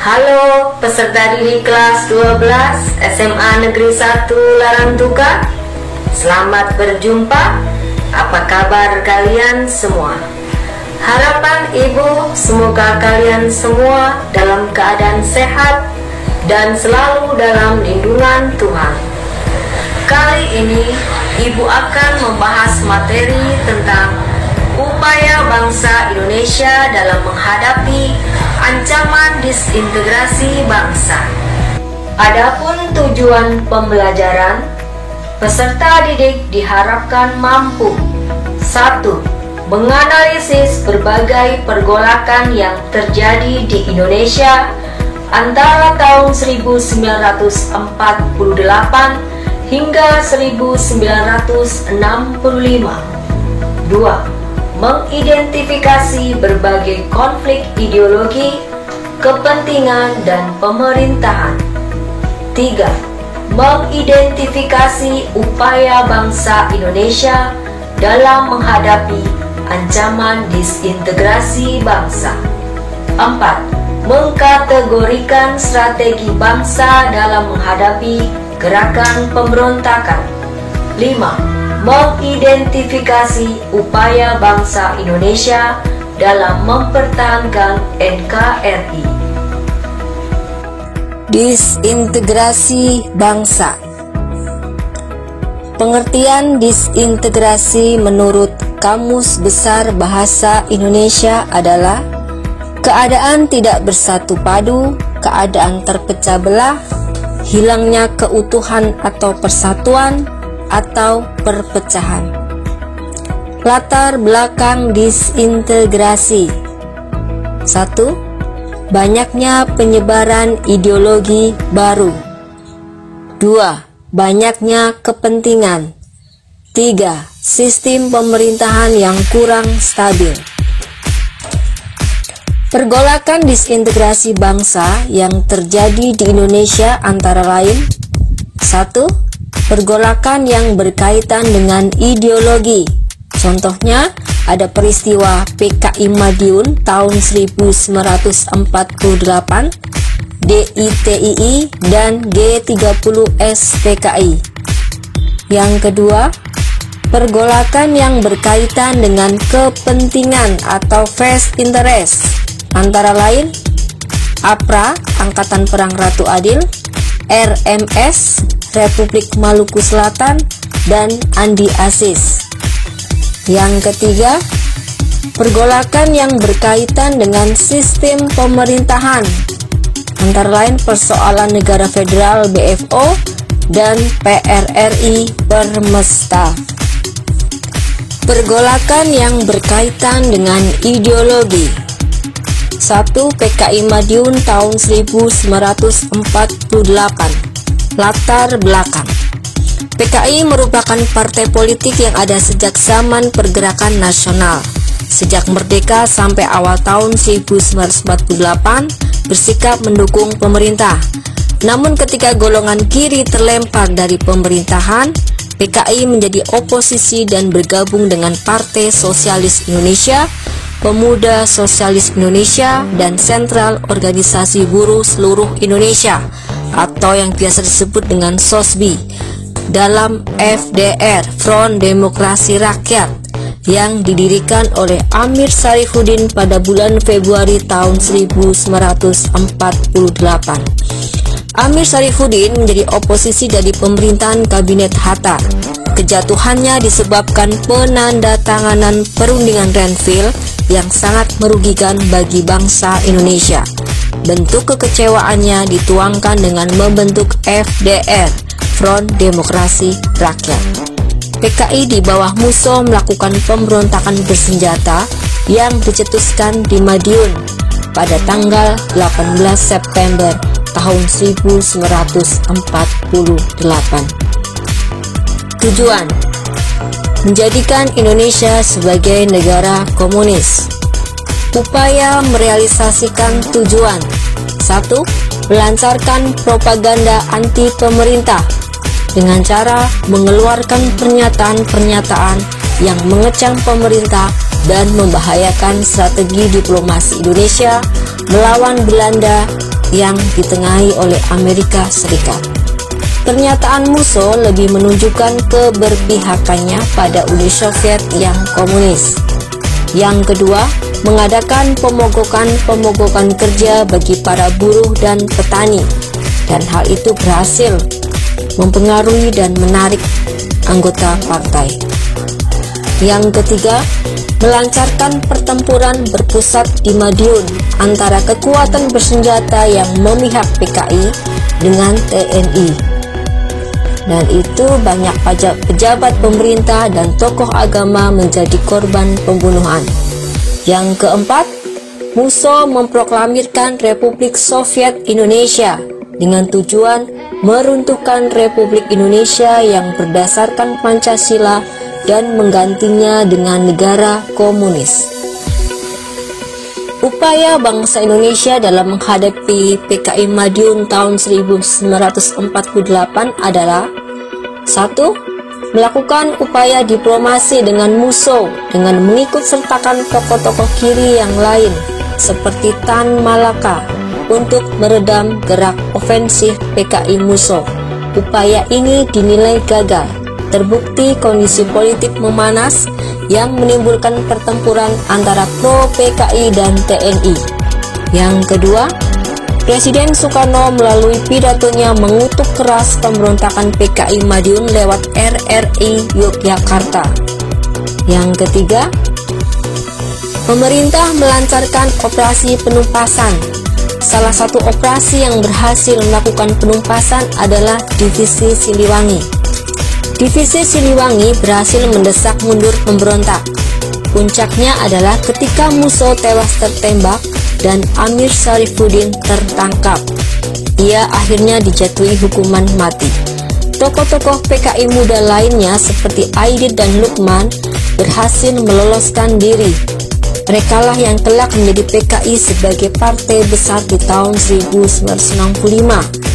Halo peserta didik kelas 12 SMA Negeri 1 Larantuka. Selamat berjumpa. Apa kabar kalian semua? Harapan Ibu semoga kalian semua dalam keadaan sehat dan selalu dalam lindungan Tuhan. Kali ini Ibu akan membahas materi tentang upaya bangsa Indonesia dalam menghadapi ancaman disintegrasi bangsa. Adapun tujuan pembelajaran, peserta didik diharapkan mampu 1. Menganalisis berbagai pergolakan yang terjadi di Indonesia antara tahun 1948 hingga 1965. 2. Mengidentifikasi berbagai konflik ideologi, kepentingan, dan pemerintahan. 3. Mengidentifikasi upaya bangsa Indonesia dalam menghadapi ancaman disintegrasi bangsa. 4. Mengkategorikan strategi bangsa dalam menghadapi gerakan pemberontakan. 5. Mengidentifikasi upaya bangsa Indonesia dalam mempertahankan NKRI. Disintegrasi bangsa. Pengertian disintegrasi menurut Kamus Besar Bahasa Indonesia adalah keadaan tidak bersatu padu, keadaan terpecah belah, hilangnya keutuhan atau persatuan, atau perpecahan. Latar belakang disintegrasi. 1. Banyaknya penyebaran ideologi baru. 2. Banyaknya kepentingan. 3. Sistem pemerintahan yang kurang stabil. Pergolakan disintegrasi bangsa yang terjadi di Indonesia antara lain: 1. Pergolakan yang berkaitan dengan ideologi. Contohnya, ada peristiwa PKI Madiun tahun 1948, DITII, dan G30S PKI. Yang kedua, pergolakan yang berkaitan dengan kepentingan atau vested interest, antara lain APRA, Angkatan Perang Ratu Adil, RMS, Republik Maluku Selatan, dan Andi Aziz. Yang ketiga, pergolakan yang berkaitan dengan sistem pemerintahan, antara lain persoalan negara federal BFO dan PRRI Permesta. Pergolakan yang berkaitan dengan ideologi. 1. PKI Madiun tahun 1948. Latar belakang. PKI merupakan partai politik yang ada sejak zaman pergerakan nasional. Sejak merdeka sampai awal tahun 1948 bersikap mendukung pemerintah. Namun ketika golongan kiri terlempar dari pemerintahan, PKI menjadi oposisi dan bergabung dengan Partai Sosialis Indonesia, Pemuda Sosialis Indonesia, dan Sentral Organisasi Buruh Seluruh Indonesia atau yang biasa disebut dengan SOSBI dalam FDR, Front Demokrasi Rakyat, yang didirikan oleh Amir Syarifuddin pada bulan Februari tahun 1948. Amir Syarifuddin menjadi oposisi dari pemerintahan Kabinet Hatta. Kejatuhannya disebabkan penandatanganan perundingan Renville yang sangat merugikan bagi bangsa Indonesia. Bentuk kekecewaannya dituangkan dengan membentuk FDR, Front Demokrasi Rakyat. PKI di bawah Musso melakukan pemberontakan bersenjata yang dicetuskan di Madiun pada tanggal 18 September tahun 1948. Tujuan: menjadikan Indonesia sebagai negara komunis. Upaya merealisasikan tujuan: 1. Melancarkan propaganda anti pemerintah dengan cara mengeluarkan pernyataan-pernyataan yang mengecam pemerintah dan membahayakan strategi diplomasi Indonesia melawan Belanda yang ditengahi oleh Amerika Serikat. Pernyataan Musso lebih menunjukkan keberpihakannya pada Uni Soviet yang komunis. Yang kedua, mengadakan pemogokan kerja bagi para buruh dan petani, dan hal itu berhasil mempengaruhi dan menarik anggota partai. Yang ketiga, melancarkan pertempuran berpusat di Madiun antara kekuatan bersenjata yang memihak PKI dengan TNI. Dan itu banyak pejabat pemerintah dan tokoh agama menjadi korban pembunuhan. Yang keempat, Musso memproklamirkan Republik Soviet Indonesia dengan tujuan meruntuhkan Republik Indonesia yang berdasarkan Pancasila dan menggantinya dengan negara komunis. Upaya bangsa Indonesia dalam menghadapi PKI Madiun tahun 1948 adalah 1. Melakukan upaya diplomasi dengan Musso dengan mengikut sertakan tokoh-tokoh kiri yang lain seperti Tan Malaka untuk meredam gerak ofensif PKI Musso. Upaya ini dinilai gagal. Terbukti kondisi politik memanas yang menimbulkan pertempuran antara pro-PKI dan TNI. Yang kedua, Presiden Soekarno melalui pidatonya mengutuk keras pemberontakan PKI Madiun lewat RRI Yogyakarta. Yang ketiga, pemerintah melancarkan operasi penumpasan. Salah satu operasi yang berhasil melakukan penumpasan adalah Divisi Siliwangi. Divisi Siliwangi berhasil mendesak mundur pemberontak. Puncaknya adalah ketika Musso tewas tertembak dan Amir Syarifuddin tertangkap. Ia akhirnya dijatuhi hukuman mati. Tokoh-tokoh PKI muda lainnya seperti Aidit dan Lukman berhasil meloloskan diri. Merekalah yang kelak menjadi PKI sebagai partai besar di tahun 1965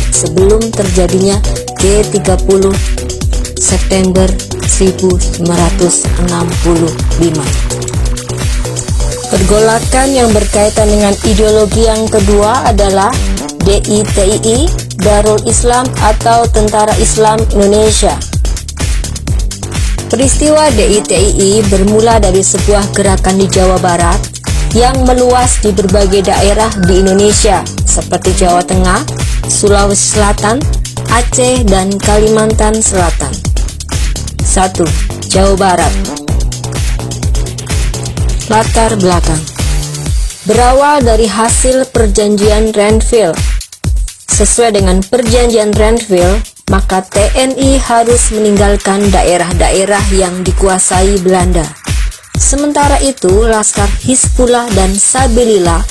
sebelum terjadinya G30 September 1965. Pergolakan yang berkaitan dengan ideologi yang kedua adalah DITII, Darul Islam atau Tentara Islam Indonesia. Peristiwa DITII bermula dari sebuah gerakan di Jawa Barat yang meluas di berbagai daerah di Indonesia seperti Jawa Tengah, Sulawesi Selatan, Aceh, dan Kalimantan Selatan. 1. Jawa Barat. Latar belakang. Berawal dari hasil perjanjian Renville. Sesuai dengan perjanjian Renville, maka TNI harus meninggalkan daerah-daerah yang dikuasai Belanda. Sementara itu, Laskar Hizbullah dan Sabilillah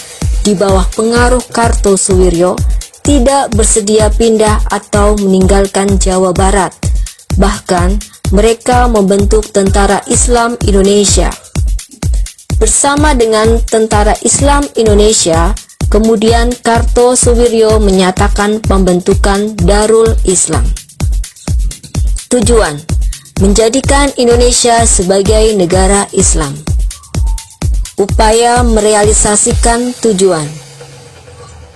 di bawah pengaruh Kartosuwiryo tidak bersedia pindah atau meninggalkan Jawa Barat. Bahkan, mereka membentuk Tentara Islam Indonesia. Bersama dengan Tentara Islam Indonesia, kemudian Kartosuwiryo menyatakan pembentukan Darul Islam. Tujuan: menjadikan Indonesia sebagai negara Islam. Upaya merealisasikan tujuan.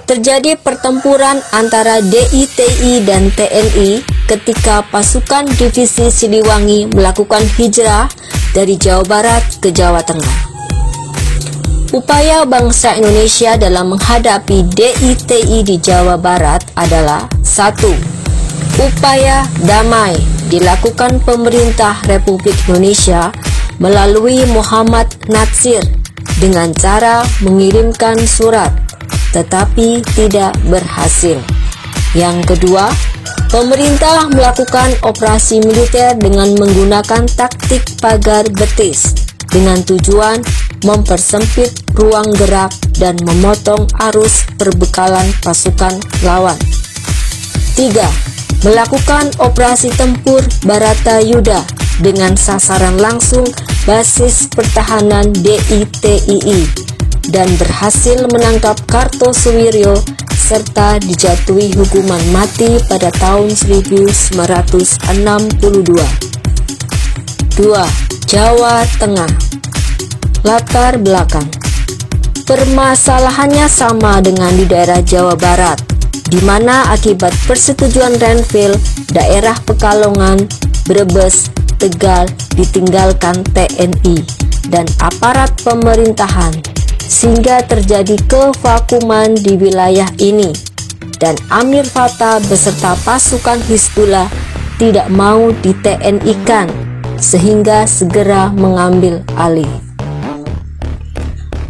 Terjadi pertempuran antara DITI dan TNI ketika pasukan Divisi Siliwangi melakukan hijrah dari Jawa Barat ke Jawa Tengah. Upaya bangsa Indonesia dalam menghadapi DITI di Jawa Barat adalah 1. Upaya damai dilakukan pemerintah Republik Indonesia melalui Muhammad Natsir dengan cara mengirimkan surat, tetapi tidak berhasil. Yang kedua, pemerintah melakukan operasi militer dengan menggunakan taktik pagar betis dengan tujuan mempersempit ruang gerak dan memotong arus perbekalan pasukan lawan. 3. Melakukan operasi tempur Baratayuda dengan sasaran langsung basis pertahanan DITII dan berhasil menangkap Kartosuwiryo serta dijatuhi hukuman mati pada tahun 1962. 2. Jawa Tengah. Latar belakang. Permasalahannya sama dengan di daerah Jawa Barat, di mana akibat persetujuan Renville, daerah Pekalongan, Brebes, Tegal ditinggalkan TNI dan aparat pemerintahan, sehingga terjadi kevakuman di wilayah ini, dan Amir Fattah beserta pasukan Hizbullah tidak mau di TNI-kan, sehingga segera mengambil alih.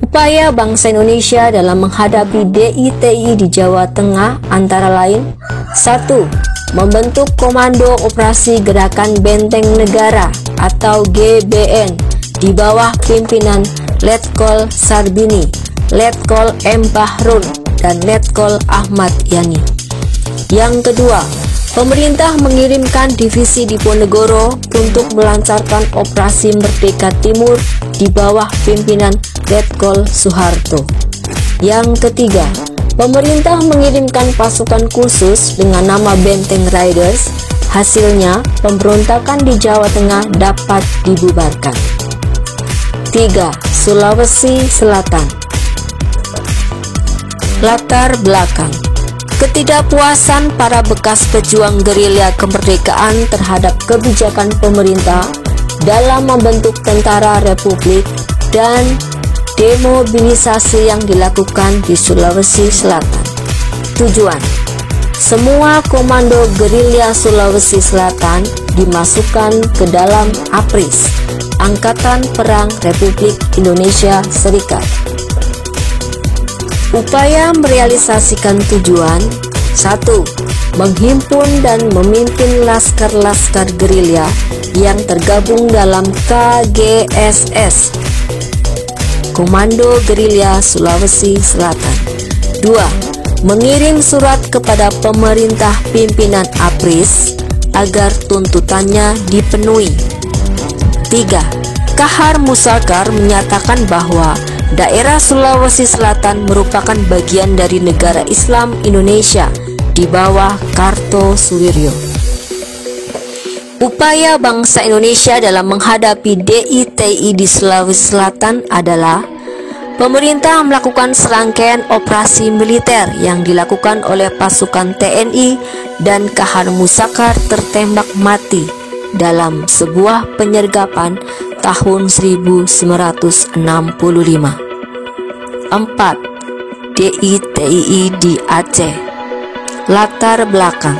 Upaya bangsa Indonesia dalam menghadapi DITI di Jawa Tengah antara lain: 1. Membentuk Komando Operasi Gerakan Benteng Negara atau GBN di bawah pimpinan Letkol Sarbini, Letkol M. Bahrun, dan Letkol Ahmad Yani. Yang kedua, pemerintah mengirimkan divisi Diponegoro untuk melancarkan Operasi Merdeka Timur di bawah pimpinan Letkol Soeharto. Yang ketiga, pemerintah mengirimkan pasukan khusus dengan nama Benteng Riders. Hasilnya, pemberontakan di Jawa Tengah dapat dibubarkan. 3. Sulawesi Selatan. Latar belakang: ketidakpuasan para bekas pejuang gerilya kemerdekaan terhadap kebijakan pemerintah dalam membentuk Tentara Republik dan demobilisasi yang dilakukan di Sulawesi Selatan. Tujuan: semua komando gerilya Sulawesi Selatan dimasukkan ke dalam APRIS, Angkatan Perang Republik Indonesia Serikat. Upaya merealisasikan tujuan: 1. Menghimpun dan memimpin laskar-laskar gerilya yang tergabung dalam KGSS, Komando Gerilya Sulawesi Selatan. 2. Mengirim surat kepada pemerintah pimpinan APRIS agar tuntutannya dipenuhi. 3. Kahar Musakar menyatakan bahwa daerah Sulawesi Selatan merupakan bagian dari negara Islam Indonesia di bawah Kartosuwiryo. Upaya bangsa Indonesia dalam menghadapi DITI di Sulawesi Selatan adalah: pemerintah melakukan serangkaian operasi militer yang dilakukan oleh pasukan TNI dan Kahar Musakar tertembak mati dalam sebuah penyergapan tahun 1965. 4. DITI di Aceh. Latar belakang: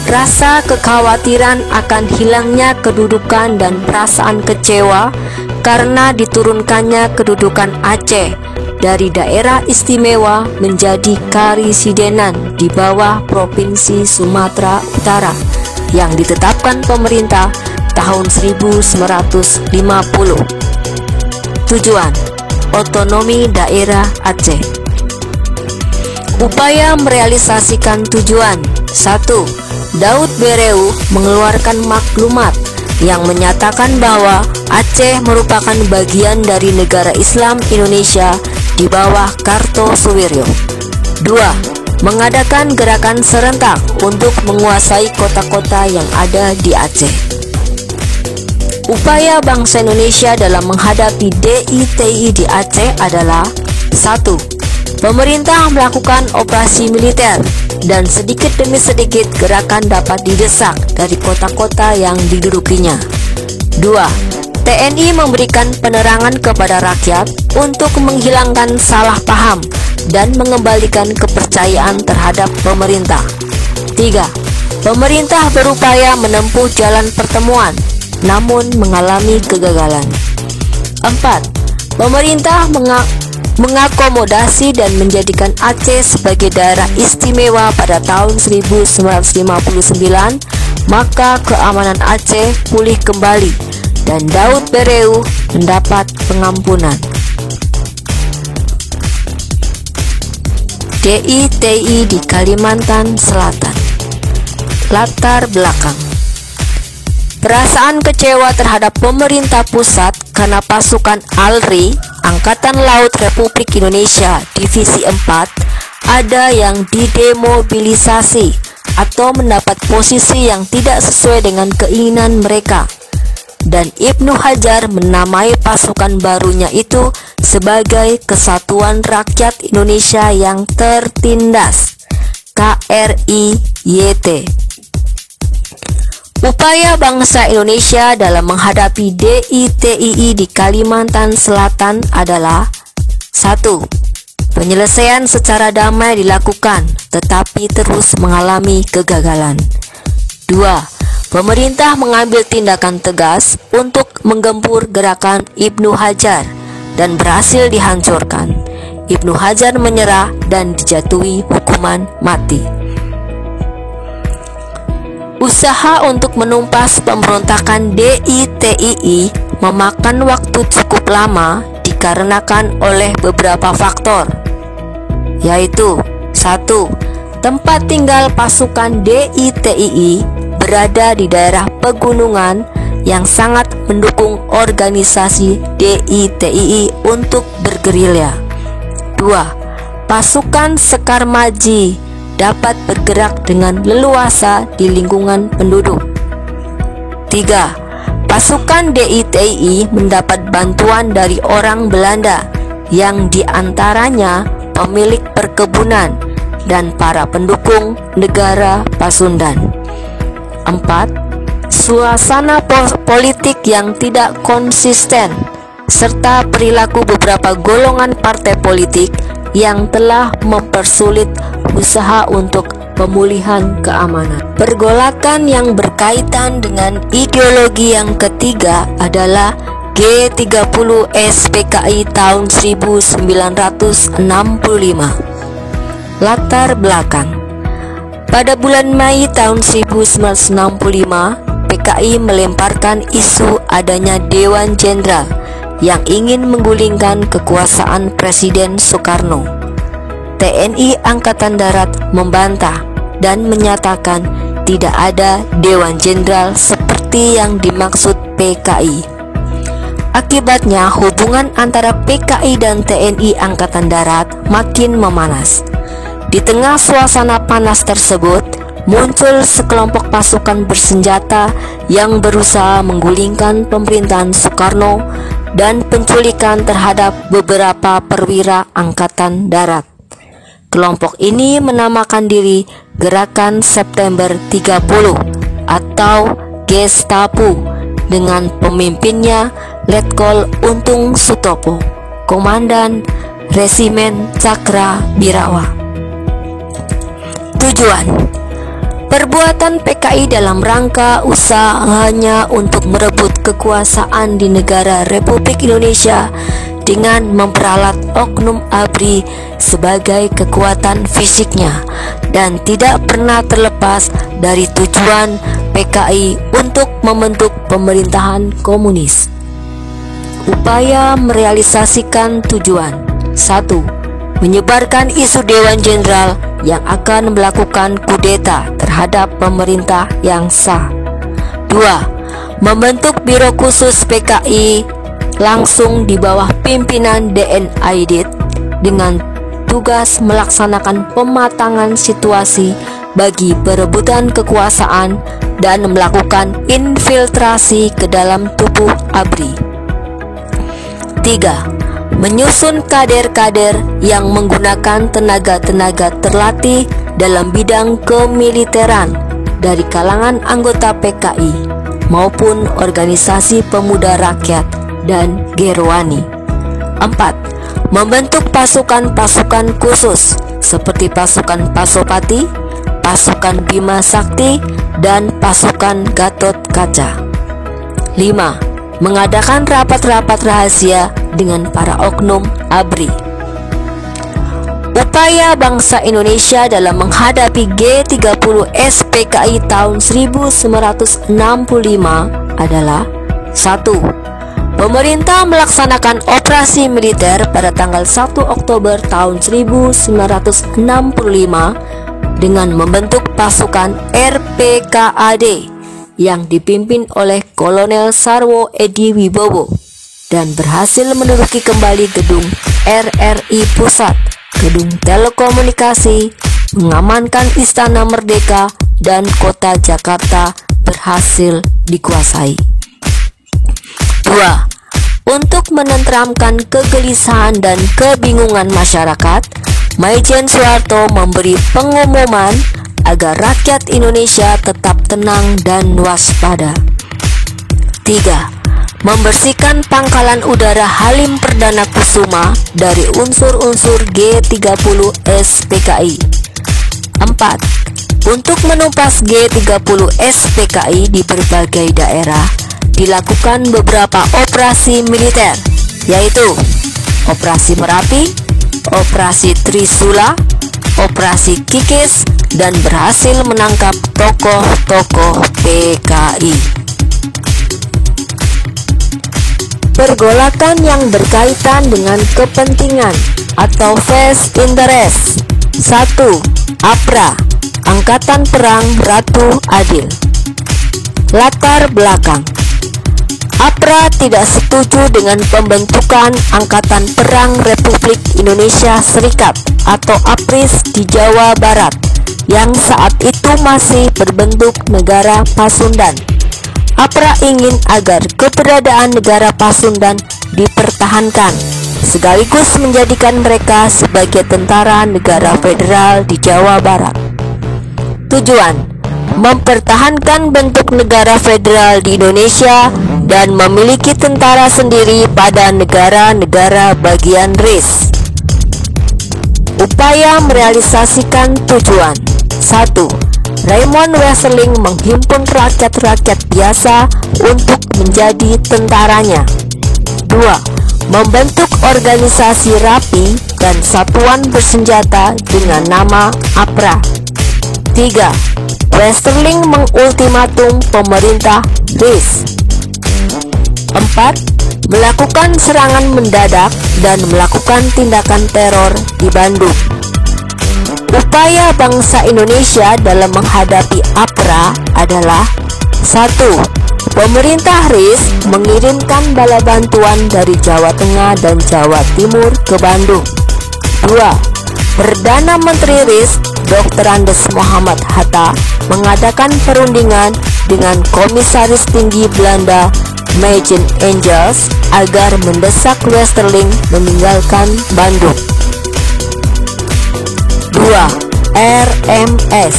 rasa kekhawatiran akan hilangnya kedudukan dan perasaan kecewa karena diturunkannya kedudukan Aceh dari daerah istimewa menjadi karisidenan di bawah Provinsi Sumatera Utara yang ditetapkan pemerintah tahun 1950. Tujuan: otonomi daerah Aceh. Upaya merealisasikan tujuan: 1. Daud Bereu mengeluarkan maklumat yang menyatakan bahwa Aceh merupakan bagian dari negara Islam Indonesia di bawah Kartosuwiryo. 2. Mengadakan gerakan serentak untuk menguasai kota-kota yang ada di Aceh. Upaya bangsa Indonesia dalam menghadapi DITI di Aceh adalah: 1. Pemerintah melakukan operasi militer dan sedikit demi sedikit gerakan dapat didesak dari kota-kota yang didudukinya. 2. TNI memberikan penerangan kepada rakyat untuk menghilangkan salah paham dan mengembalikan kepercayaan terhadap pemerintah. 3. Pemerintah berupaya menempuh jalan pertemuan, namun mengalami kegagalan. 4. Pemerintah mengakomodasi dan menjadikan Aceh sebagai daerah istimewa pada tahun 1959, maka keamanan Aceh pulih kembali dan Daud Bereu mendapat pengampunan. DITI di Kalimantan Selatan. Latar belakang: perasaan kecewa terhadap pemerintah pusat karena pasukan ALRI, Angkatan Laut Republik Indonesia Divisi 4, ada yang didemobilisasi atau mendapat posisi yang tidak sesuai dengan keinginan mereka. dan Ibnu Hajar menamai pasukan barunya itu sebagai Kesatuan Rakyat Indonesia yang Tertindas, KRIYT. Upaya bangsa Indonesia dalam menghadapi DITII di Kalimantan Selatan adalah: 1. Penyelesaian secara damai dilakukan, tetapi terus mengalami kegagalan. 2. Pemerintah mengambil tindakan tegas untuk menggempur gerakan Ibnu Hajar dan berhasil dihancurkan. Ibnu Hajar menyerah dan dijatuhi hukuman mati. Usaha untuk menumpas pemberontakan DITII memakan waktu cukup lama dikarenakan oleh beberapa faktor, yaitu: 1. Tempat tinggal pasukan DITII berada di daerah pegunungan yang sangat mendukung organisasi DITII untuk bergerilya. 2. Pasukan Sekar Maji dapat bergerak dengan leluasa di lingkungan penduduk. 3. Pasukan DITII mendapat bantuan dari orang Belanda yang diantaranya pemilik perkebunan dan para pendukung negara Pasundan. 4. Suasana politik yang tidak konsisten serta perilaku beberapa golongan partai politik yang telah mempersulit usaha untuk pemulihan keamanan. Pergolakan yang berkaitan dengan ideologi yang ketiga adalah G30 SPKI tahun 1965. Latar belakang: pada bulan Mei tahun 1965, PKI melemparkan isu adanya Dewan Jenderal yang ingin menggulingkan kekuasaan Presiden Soekarno. TNI Angkatan Darat membantah dan menyatakan tidak ada Dewan Jenderal seperti yang dimaksud PKI. Akibatnya hubungan antara PKI dan TNI Angkatan Darat makin memanas. Di tengah suasana panas tersebut, muncul sekelompok pasukan bersenjata yang berusaha menggulingkan pemerintahan Soekarno dan penculikan terhadap beberapa perwira Angkatan Darat. Kelompok ini menamakan diri Gerakan September 30 atau Gestapu dengan pemimpinnya Letkol Untung Sutopo, Komandan Resimen Cakra Birawa. Tujuan: perbuatan PKI dalam rangka usahanya untuk merebut kekuasaan di negara Republik Indonesia dengan memperalat oknum ABRI sebagai kekuatan fisiknya dan tidak pernah terlepas dari tujuan PKI untuk membentuk pemerintahan komunis. Upaya merealisasikan tujuan: 1. Menyebarkan isu Dewan Jenderal yang akan melakukan kudeta terhadap pemerintah yang sah. 2. Membentuk Biro Khusus PKI langsung di bawah pimpinan DN Aidit dengan tugas melaksanakan pematangan situasi bagi perebutan kekuasaan dan melakukan infiltrasi ke dalam tubuh ABRI. 3. Menyusun kader-kader yang menggunakan tenaga-tenaga terlatih dalam bidang kemiliteran dari kalangan anggota PKI maupun organisasi pemuda rakyat dan Gerwani. 4. Membentuk pasukan-pasukan khusus seperti pasukan Pasopati, pasukan Bima Sakti, dan pasukan Gatot Kaca. 5. Mengadakan rapat-rapat rahasia dengan para oknum ABRI. Upaya bangsa Indonesia dalam menghadapi G30 SPKI tahun 1965 adalah: 1. Pemerintah melaksanakan operasi militer pada tanggal 1 Oktober tahun 1965 dengan membentuk pasukan RPKAD yang dipimpin oleh Kolonel Sarwo Edi Wibowo dan berhasil menduduki kembali gedung RRI Pusat, gedung telekomunikasi, mengamankan Istana Merdeka, dan kota Jakarta berhasil dikuasai. 2. Untuk menenteramkan kegelisahan dan kebingungan masyarakat, Maijen Soeharto memberi pengumuman agar rakyat Indonesia tetap tenang dan waspada. 3. Membersihkan pangkalan udara Halim Perdana Kusuma dari unsur-unsur G30 SPKI. 4. Untuk menumpas G30 SPKI di berbagai daerah, dilakukan beberapa operasi militer, yaitu Operasi Merapi, Operasi Trisula, Operasi Kikis, dan berhasil menangkap tokoh-tokoh PKI. Pergolakan yang berkaitan dengan kepentingan atau vested interest. 1. APRA, Angkatan Perang Ratu Adil. Latar belakang: APRA tidak setuju dengan pembentukan Angkatan Perang Republik Indonesia Serikat atau APRIS di Jawa Barat yang saat itu masih berbentuk negara Pasundan. APRA ingin agar keberadaan negara Pasundan dipertahankan, sekaligus menjadikan mereka sebagai tentara negara federal di Jawa Barat. Tujuan: mempertahankan bentuk negara federal di Indonesia dan memiliki tentara sendiri pada negara-negara bagian RIS. Upaya merealisasikan tujuan: 1. Raymond Wesseling menghimpun rakyat-rakyat biasa untuk menjadi tentaranya. 2. Membentuk organisasi rapi dan satuan bersenjata dengan nama APRA. 3. Wesseling mengultimatum pemerintah RIS. 4. Melakukan serangan mendadak dan melakukan tindakan teror di Bandung. Upaya bangsa Indonesia dalam menghadapi APRA adalah: 1. Pemerintah RIS mengirimkan bala bantuan dari Jawa Tengah dan Jawa Timur ke Bandung. 2. Perdana Menteri RIS Dr. Andes Muhammad Hatta mengadakan perundingan dengan Komisaris Tinggi Belanda Maijen Engels agar mendesak Wesseling meninggalkan Bandung. 2. RMS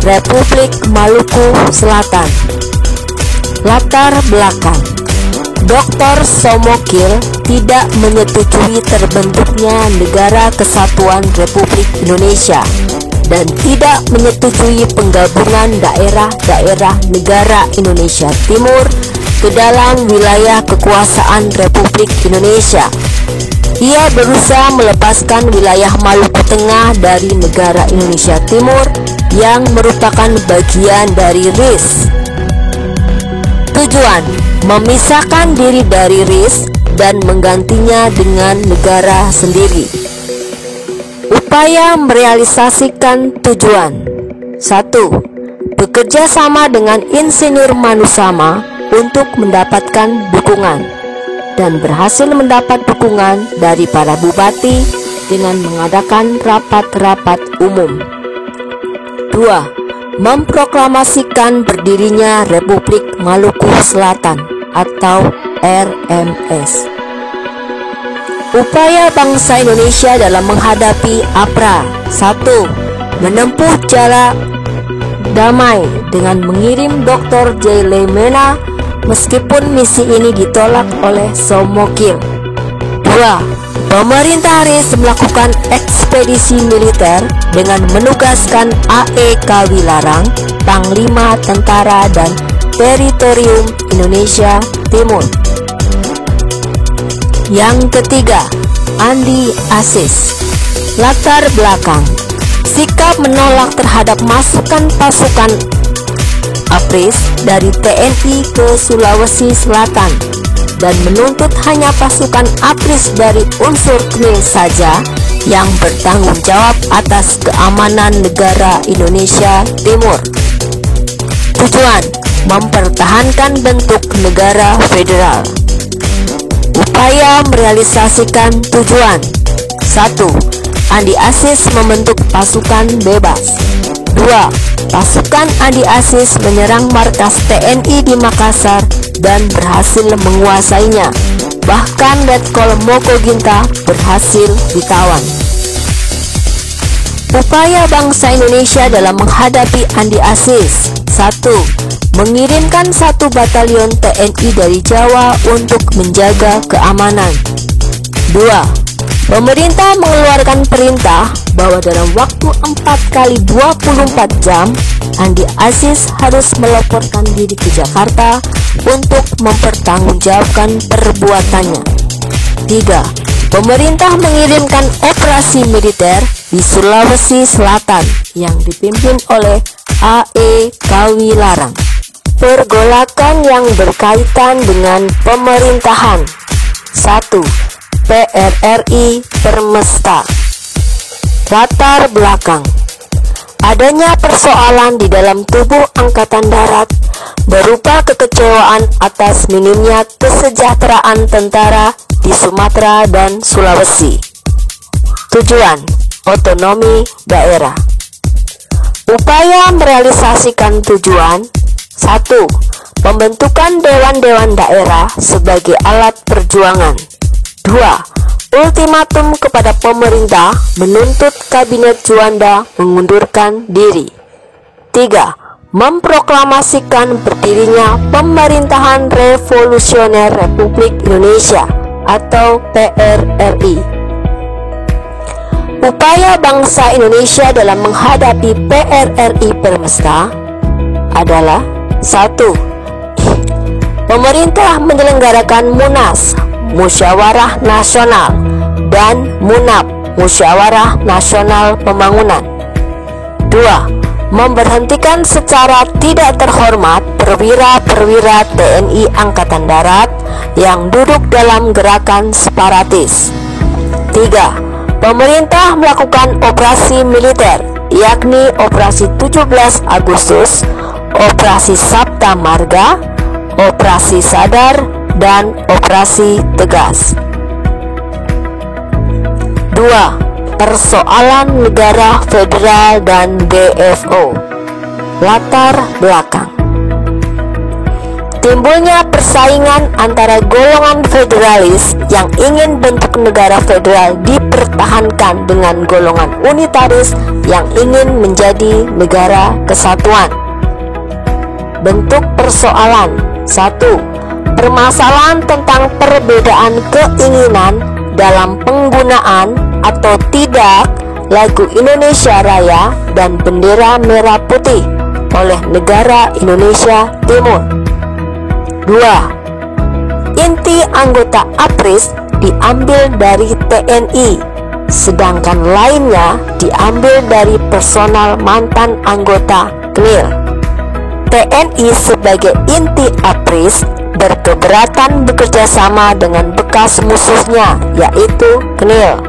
Republik Maluku Selatan. Latar belakang: Dr. Somokil tidak menyetujui terbentuknya Negara Kesatuan Republik Indonesia dan tidak menyetujui penggabungan daerah-daerah negara Indonesia Timur ke dalam wilayah kekuasaan Republik Indonesia. Ia berusaha melepaskan wilayah Maluku Tengah dari negara Indonesia Timur yang merupakan bagian dari RIS. Tujuan: memisahkan diri dari RIS dan menggantinya dengan negara sendiri. Upaya merealisasikan tujuan: 1. Bekerja sama dengan Insinyur Manusama untuk mendapatkan dukungan, dan berhasil mendapat dukungan dari para bupati dengan mengadakan rapat-rapat umum. 2. Memproklamasikan berdirinya Republik Maluku Selatan atau RMS. Upaya bangsa Indonesia dalam menghadapi APRA: 1. Menempuh jalan damai dengan mengirim Dr. J. Lemena meskipun misi ini ditolak oleh Somokil. 2. Pemerintah RIS melakukan ekspedisi militer dengan menugaskan A.E. Kawilarang, Panglima Tentara dan Teritorium Indonesia Timur. Yang ketiga, Andi Aziz. Latar belakang: sikap menolak terhadap masukan pasukan APRIS dari TNI ke Sulawesi Selatan dan menuntut hanya pasukan APRIS dari unsur KNIL saja yang bertanggung jawab atas keamanan negara Indonesia Timur. Tujuan: mempertahankan bentuk negara federal. Upaya merealisasikan tujuan: 1. Andi Aziz membentuk pasukan bebas. 2. Pasukan Andi Aziz menyerang markas TNI di Makassar dan berhasil menguasainya. Bahkan Letkol Mokoginta berhasil ditawan. Upaya bangsa Indonesia dalam menghadapi Andi Aziz: 1. Mengirimkan 1 batalion TNI dari Jawa untuk menjaga keamanan. 2. Pemerintah mengeluarkan perintah bahwa dalam waktu 4 kali 24 jam Andi Aziz harus melaporkan diri ke Jakarta untuk mempertanggungjawabkan perbuatannya. 3. Pemerintah mengirimkan operasi militer di Sulawesi Selatan yang dipimpin oleh A.E. Kawilarang. Pergolakan yang berkaitan dengan pemerintahan. 1. PRRI Permesta. Latar belakang: adanya persoalan di dalam tubuh Angkatan Darat berupa kekecewaan atas minimnya kesejahteraan tentara di Sumatera dan Sulawesi. Tujuan: otonomi daerah. Upaya merealisasikan tujuan: 1. Pembentukan dewan-dewan daerah sebagai alat perjuangan. 2. Ultimatum kepada pemerintah menuntut Kabinet Juanda mengundurkan diri. 3. Memproklamasikan berdirinya Pemerintahan Revolusioner Republik Indonesia atau PRRI. Upaya bangsa Indonesia dalam menghadapi PRRI Permesta adalah: 1. Pemerintah menyelenggarakan Munas, Musyawarah Nasional, dan Munap, Musyawarah Nasional Pembangunan. 2. Memberhentikan secara tidak terhormat perwira-perwira TNI Angkatan Darat yang duduk dalam gerakan separatis. 3. Pemerintah melakukan operasi militer, yakni Operasi 17 Agustus, Operasi Sabta Marga, Operasi Sadar, dan Operasi Tegas. 2. Persoalan negara federal dan BFO. Latar belakang: timbulnya persaingan antara golongan federalis yang ingin bentuk negara federal dipertahankan dengan golongan unitaris yang ingin menjadi negara kesatuan. Bentuk persoalan: 1. Permasalahan tentang perbedaan keinginan dalam penggunaan atau tidak lagu Indonesia Raya dan bendera merah putih oleh negara Indonesia Timur. 2. Inti anggota APRIS diambil dari TNI, sedangkan lainnya diambil dari personal mantan anggota KNIL. TNI sebagai inti APRIS berkeberatan bekerja sama dengan bekas musuhnya, yaitu KNIL.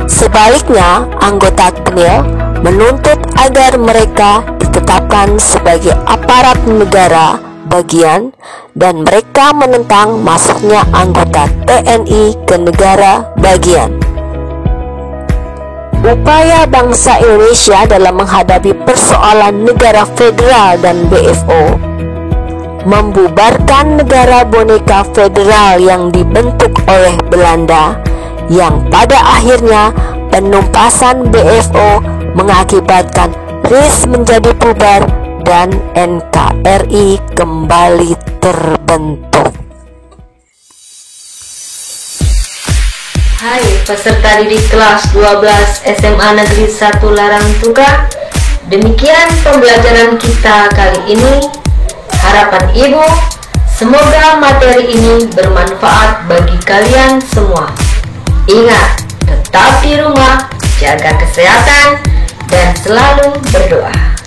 Sebaliknya, anggota KNIL menuntut agar mereka ditetapkan sebagai aparat negara bagian dan mereka menentang masuknya anggota TNI ke negara bagian. Upaya bangsa Indonesia dalam menghadapi persoalan negara federal dan BFO: membubarkan negara boneka federal yang dibentuk oleh Belanda, yang pada akhirnya penumpasan BFO mengakibatkan RIS menjadi bubar dan NKRI kembali terbentuk. Hai peserta didik kelas 12 SMA Negeri 1 Larangtuka, demikian pembelajaran kita kali ini. Harapan Ibu, semoga materi ini bermanfaat bagi kalian semua. Ingat, tetap di rumah, jaga kesehatan, dan selalu berdoa.